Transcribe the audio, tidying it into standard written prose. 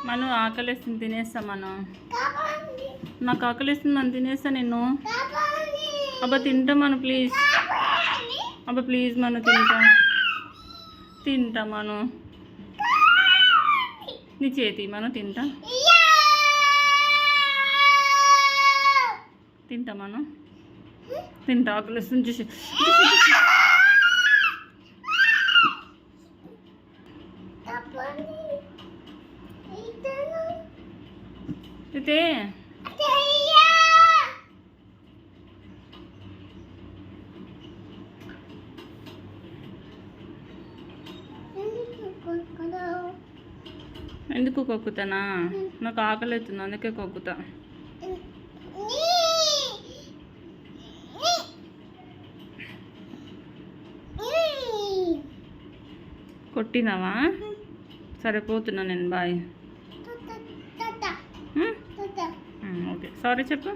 మనం ఆకలిస్తుంది తినేస్తా. నాకు ఆకలిస్తుంది, మనం తినేస్తా నిన్ను. అబ్బా తింటా మనం, ప్లీజ్. అబ్బా ప్లీజ్ మనం తింటా మనం. నీ చేతి మనం తింటా మనం. తింటా, ఆకలిస్తుంది చూసి. అయితే ఎందుకు కొక్కుతానా? నాకు ఆకలి అవుతుంది, అందుకే కొక్కుతా. కొట్టినావా? సరిపోతున్నా నేను. బాయ్. ఓకే, సారీ చెప్పు.